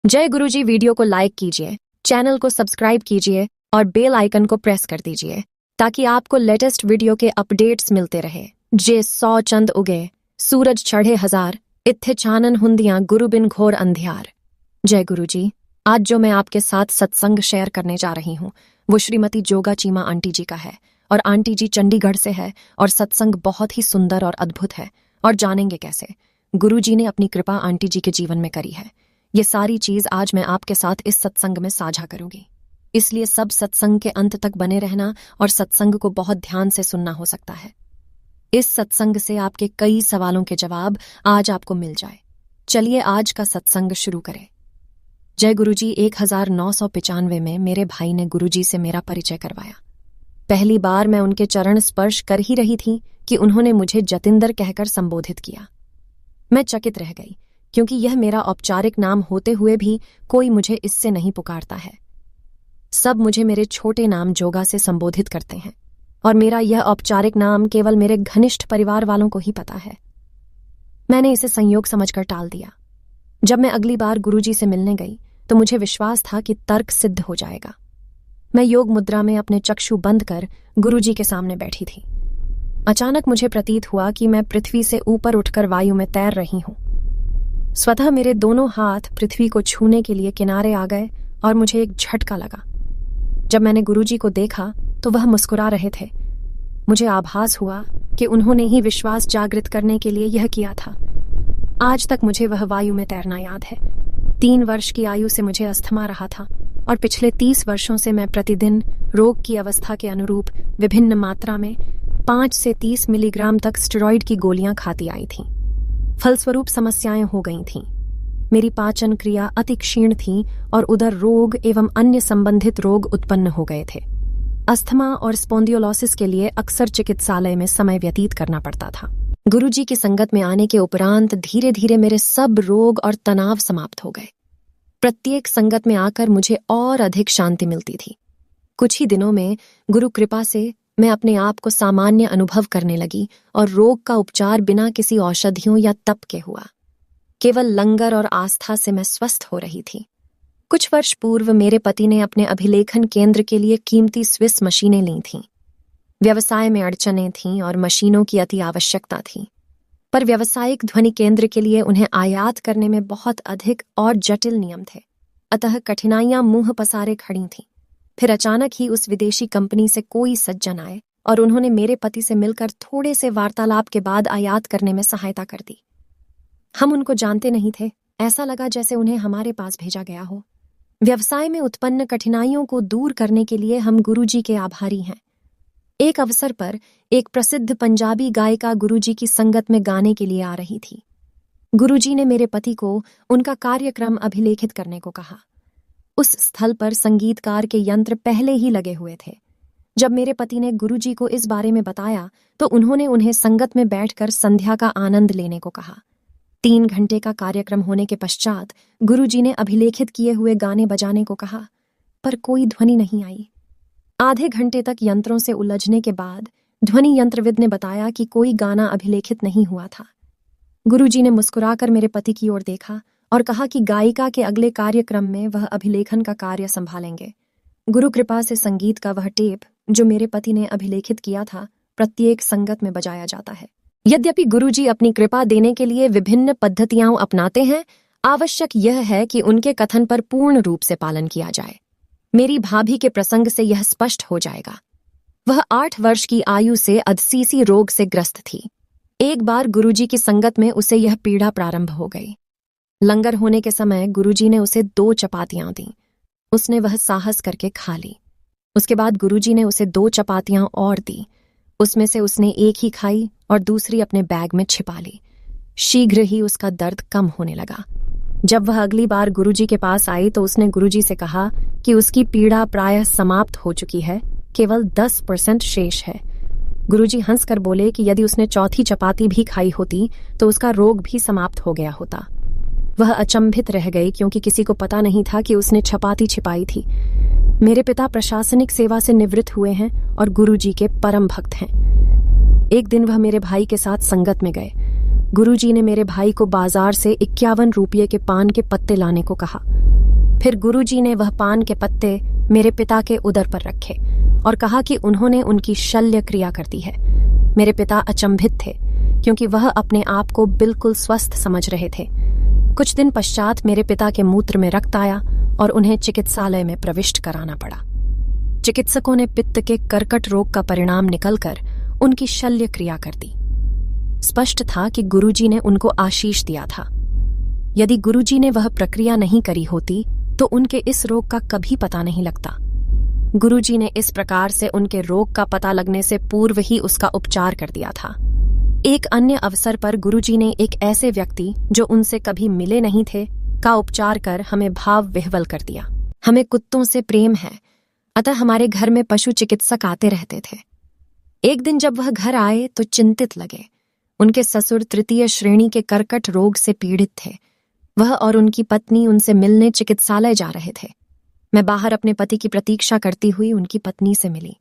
जय गुरुजी। वीडियो को लाइक कीजिए, चैनल को सब्सक्राइब कीजिए और बेल आइकन को प्रेस कर दीजिए ताकि आपको लेटेस्ट वीडियो के अपडेट्स मिलते रहे। जे 100 चंद उगे, सूरज चढ़े हजार, इत्थे चानन हुंदियां गुरु बिन घोर अंधियार। जय गुरुजी। आज जो मैं आपके साथ सत्संग शेयर करने जा रही हूँ वो श्रीमती जोगा चीमा आंटी जी का है और आंटी जी चंडीगढ़ से है और सत्संग बहुत ही सुंदर और अद्भुत है। और जानेंगे कैसे। गुरुजी ने अपनी कृपा आंटी जी के जीवन में करी है। ये सारी चीज आज मैं आपके साथ इस सत्संग में साझा करूंगी, इसलिए सब सत्संग के अंत तक बने रहना और सत्संग को बहुत ध्यान से सुनना हो सकता है। इस सत्संग से आपके कई सवालों के जवाब आज आपको मिल जाए। चलिए आज का सत्संग शुरू करें। जय गुरुजी। 1995 में मेरे भाई ने गुरुजी से मेरा परिचय करवाया। पहली बार मैं उनके चरण स्पर्श कर ही रही थी कि उन्होंने मुझे जतिंदर कहकर संबोधित किया। मैं चकित रह गई क्योंकि यह मेरा औपचारिक नाम होते हुए भी कोई मुझे इससे नहीं पुकारता है। सब मुझे मेरे छोटे नाम जोगा से संबोधित करते हैं और मेरा यह औपचारिक नाम केवल मेरे घनिष्ठ परिवार वालों को ही पता है। मैंने इसे संयोग समझकर टाल दिया। जब मैं अगली बार गुरुजी से मिलने गई तो मुझे विश्वास था कि तर्क सिद्ध हो जाएगा। मैं योग मुद्रा में अपने चक्षु बंद कर गुरुजी के सामने बैठी थी। अचानक मुझे प्रतीत हुआ कि मैं पृथ्वी से ऊपर उठकर वायु में तैर रही हूं। स्वतः मेरे दोनों हाथ पृथ्वी को छूने के लिए किनारे आ गए और मुझे एक झटका लगा। जब मैंने गुरुजी को देखा तो वह मुस्कुरा रहे थे। मुझे आभास हुआ कि उन्होंने ही विश्वास जागृत करने के लिए यह किया था। आज तक मुझे वह वायु में तैरना याद है। 3 वर्ष की आयु से मुझे अस्थमा रहा था और पिछले 30 वर्षों से मैं प्रतिदिन रोग की अवस्था के अनुरूप विभिन्न मात्रा में 5 से 30 मिलीग्राम तक स्टेरॉइड की गोलियां खाती आई थी। फलस्वरूप समस्याएं हो गई थीं। मेरी पाचन क्रिया अति क्षीण थी और उदर रोग एवं अन्य संबंधित रोग उत्पन्न हो गए थे। अस्थमा और स्पोंडियोलोसिस के लिए अक्सर चिकित्सालय में समय व्यतीत करना पड़ता था। गुरुजी की संगत में आने के उपरांत धीरे धीरे मेरे सब रोग और तनाव समाप्त हो गए। प्रत्येक संगत में आकर मुझे और अधिक शांति मिलती थी। कुछ ही दिनों में गुरु कृपा से मैं अपने आप को सामान्य अनुभव करने लगी और रोग का उपचार बिना किसी औषधियों या तप के हुआ। केवल लंगर और आस्था से मैं स्वस्थ हो रही थी। कुछ वर्ष पूर्व मेरे पति ने अपने अभिलेखन केंद्र के लिए कीमती स्विस मशीनें ली थीं। व्यवसाय में अड़चनें थीं और मशीनों की अति आवश्यकता थी, पर व्यावसायिक ध्वनि केंद्र के लिए उन्हें आयात करने में बहुत अधिक और जटिल नियम थे। अतः कठिनाइयां मुंह पसारे खड़ी थीं। फिर अचानक ही उस विदेशी कंपनी से कोई सज्जन आए और उन्होंने मेरे पति से मिलकर थोड़े से वार्तालाप के बाद आयात करने में सहायता कर दी। हम उनको जानते नहीं थे। ऐसा लगा जैसे उन्हें हमारे पास भेजा गया हो। व्यवसाय में उत्पन्न कठिनाइयों को दूर करने के लिए हम गुरुजी के आभारी हैं। एक अवसर पर एक प्रसिद्ध पंजाबी गायिका गुरुजी की संगत में गाने के लिए आ रही थी। गुरुजी ने मेरे पति को उनका कार्यक्रम अभिलेखित करने को कहा। उस स्थल पर संगीतकार के यंत्र पहले ही लगे हुए थे। जब मेरे पति ने गुरुजी को इस बारे में बताया तो उन्होंने उन्हें संगत में बैठकर संध्या का आनंद लेने को कहा। 3 घंटे का कार्यक्रम होने के पश्चात गुरुजी ने अभिलेखित किए हुए गाने बजाने को कहा, पर कोई ध्वनि नहीं आई। आधे घंटे तक यंत्रों से उलझने के बाद ध्वनि यंत्रविद ने बताया कि कोई गाना अभिलेखित नहीं हुआ था। गुरुजी ने मुस्कुराकर मेरे पति की ओर देखा और कहा कि गायिका के अगले कार्यक्रम में वह अभिलेखन का कार्य संभालेंगे। गुरु कृपा से संगीत का वह टेप जो मेरे पति ने अभिलेखित किया था प्रत्येक संगत में बजाया जाता है। यद्यपि गुरुजी अपनी कृपा देने के लिए विभिन्न पद्धतियां अपनाते हैं, आवश्यक यह है कि उनके कथन पर पूर्ण रूप से पालन किया जाए। मेरी भाभी के प्रसंग से यह स्पष्ट हो जाएगा। वह 8 वर्ष की आयु से अधसीसी रोग से ग्रस्त थी। एक बार गुरुजी की संगत में उसे यह पीड़ा प्रारंभ हो गई। लंगर होने के समय गुरुजी ने उसे 2 चपातियां दी। उसने वह साहस करके खा ली। उसके बाद गुरुजी ने उसे 2 चपातियां और दी। उसमें से उसने एक ही खाई और दूसरी अपने बैग में छिपा ली। शीघ्र ही उसका दर्द कम होने लगा। जब वह अगली बार गुरुजी के पास आई तो उसने गुरुजी से कहा कि उसकी पीड़ा प्रायः समाप्त हो चुकी है, केवल 10% शेष है। गुरुजी हंसकर बोले कि यदि उसने चौथी चपाती भी खाई होती तो उसका रोग भी समाप्त हो गया होता। वह अचंभित रह गई क्योंकि किसी को पता नहीं था कि उसने चपाती छिपाई थी। मेरे पिता प्रशासनिक सेवा से निवृत्त हुए हैं और गुरुजी के परम भक्त हैं। एक दिन वह मेरे भाई के साथ संगत में गए। गुरुजी ने मेरे भाई को बाजार से 51 रुपये के पान के पत्ते लाने को कहा। फिर गुरुजी ने वह पान के पत्ते मेरे पिता के उदर पर रखे और कहा कि उन्होंने उनकी शल्य क्रिया कर दी है। मेरे पिता अचंभित थे क्योंकि वह अपने आप को बिल्कुल स्वस्थ समझ रहे थे। कुछ दिन पश्चात मेरे पिता के मूत्र में रक्त आया और उन्हें चिकित्सालय में प्रविष्ट कराना पड़ा। चिकित्सकों ने पित्त के कर्कट रोग का परिणाम निकलकर उनकी शल्य क्रिया कर दी। स्पष्ट था कि गुरुजी ने उनको आशीष दिया था। यदि गुरुजी ने वह प्रक्रिया नहीं करी होती तो उनके इस रोग का कभी पता नहीं लगता। गुरुजी ने इस प्रकार से उनके रोग का पता लगने से पूर्व ही उसका उपचार कर दिया था। एक अन्य अवसर पर गुरुजी ने एक ऐसे व्यक्ति जो उनसे कभी मिले नहीं थे का उपचार कर हमें भाव विह्वल कर दिया। हमें कुत्तों से प्रेम है, अतः हमारे घर में पशु चिकित्सक आते रहते थे। एक दिन जब वह घर आए तो चिंतित लगे। उनके ससुर 3य श्रेणी के कर्कट रोग से पीड़ित थे। वह और उनकी पत्नी उनसे मिलने चिकित्सालय जा रहे थे। मैं बाहर अपने पति की प्रतीक्षा करती हुई उनकी पत्नी से मिली।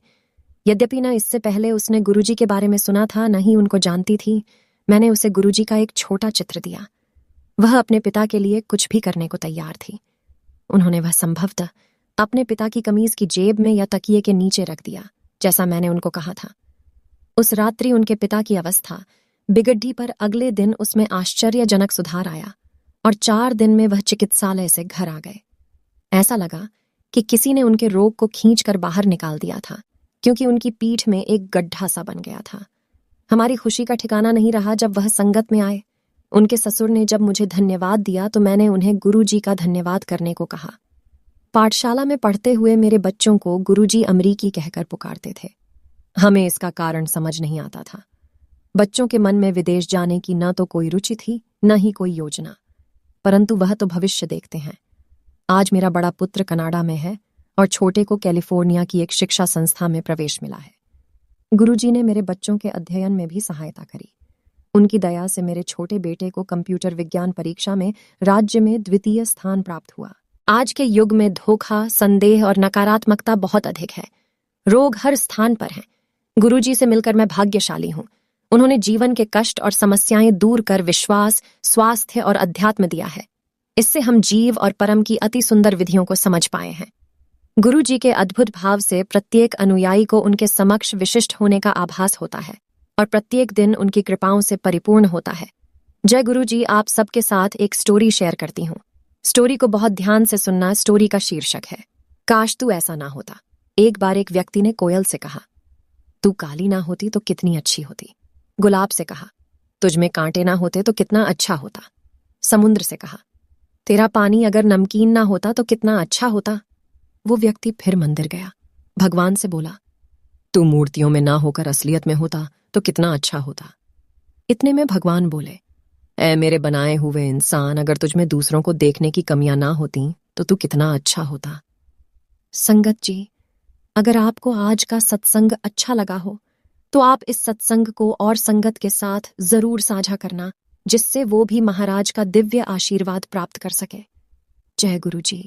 यद्यपि न इससे पहले उसने गुरुजी के बारे में सुना था, न ही उनको जानती थी, मैंने उसे गुरुजी का एक छोटा चित्र दिया। वह अपने पिता के लिए कुछ भी करने को तैयार थी। उन्होंने वह संभवतः अपने पिता की कमीज की जेब में या तकिए के नीचे रख दिया, जैसा मैंने उनको कहा था। उस रात्रि उनके पिता की अवस्था बिगड़ी, पर अगले दिन उसमें आश्चर्यजनक सुधार आया और 4 दिन में वह चिकित्सालय से घर आ गए। ऐसा लगा कि किसी ने उनके रोग को खींचकर बाहर निकाल दिया था, क्योंकि उनकी पीठ में एक गड्ढा सा बन गया था। हमारी खुशी का ठिकाना नहीं रहा जब वह संगत में आए। उनके ससुर ने जब मुझे धन्यवाद दिया तो मैंने उन्हें गुरुजी का धन्यवाद करने को कहा। पाठशाला में पढ़ते हुए मेरे बच्चों को गुरुजी अमरीकी कहकर पुकारते थे। हमें इसका कारण समझ नहीं आता था। बच्चों के मन में विदेश जाने की न तो कोई रुचि थी, न ही कोई योजना, परंतु वह तो भविष्य देखते हैं। आज मेरा बड़ा पुत्र कनाडा में है और छोटे को कैलिफोर्निया की एक शिक्षा संस्था में प्रवेश मिला है। गुरुजी ने मेरे बच्चों के अध्ययन में भी सहायता करी। उनकी दया से मेरे छोटे बेटे को कंप्यूटर विज्ञान परीक्षा में राज्य में 2य स्थान प्राप्त हुआ। आज के युग में धोखा, संदेह और नकारात्मकता बहुत अधिक है। रोग हर स्थान पर हैं। गुरुजी से मिलकर मैं भाग्यशाली हूँ। उन्होंने जीवन के कष्ट और समस्याएं दूर कर विश्वास, स्वास्थ्य और अध्यात्म दिया है। इससे हम जीव और परम की अति सुंदर विधियों को समझ पाए हैं। गुरुजी के अद्भुत भाव से प्रत्येक अनुयायी को उनके समक्ष विशिष्ट होने का आभास होता है और प्रत्येक दिन उनकी कृपाओं से परिपूर्ण होता है। जय गुरुजी, आप सबके साथ एक स्टोरी शेयर करती हूँ। स्टोरी को बहुत ध्यान से सुनना। स्टोरी का शीर्षक है, काश तू ऐसा ना होता। एक बार एक व्यक्ति ने कोयल से कहा, तू काली ना होती तो कितनी अच्छी होती। गुलाब से कहा, तुझ में कांटे ना होते तो कितना अच्छा होता। समुद्र से कहा, तेरा पानी अगर नमकीन ना होता तो कितना अच्छा होता। वो व्यक्ति फिर मंदिर गया। भगवान से बोला, तू मूर्तियों में ना होकर असलियत में होता तो कितना अच्छा होता। इतने में भगवान बोले, ऐ मेरे बनाए हुए इंसान, अगर तुझ में दूसरों को देखने की कमियां ना होती तो तू कितना अच्छा होता। संगत जी, अगर आपको आज का सत्संग अच्छा लगा हो तो आप इस सत्संग को और संगत के साथ जरूर साझा करना, जिससे वो भी महाराज का दिव्य आशीर्वाद प्राप्त कर सके। जय गुरु जी।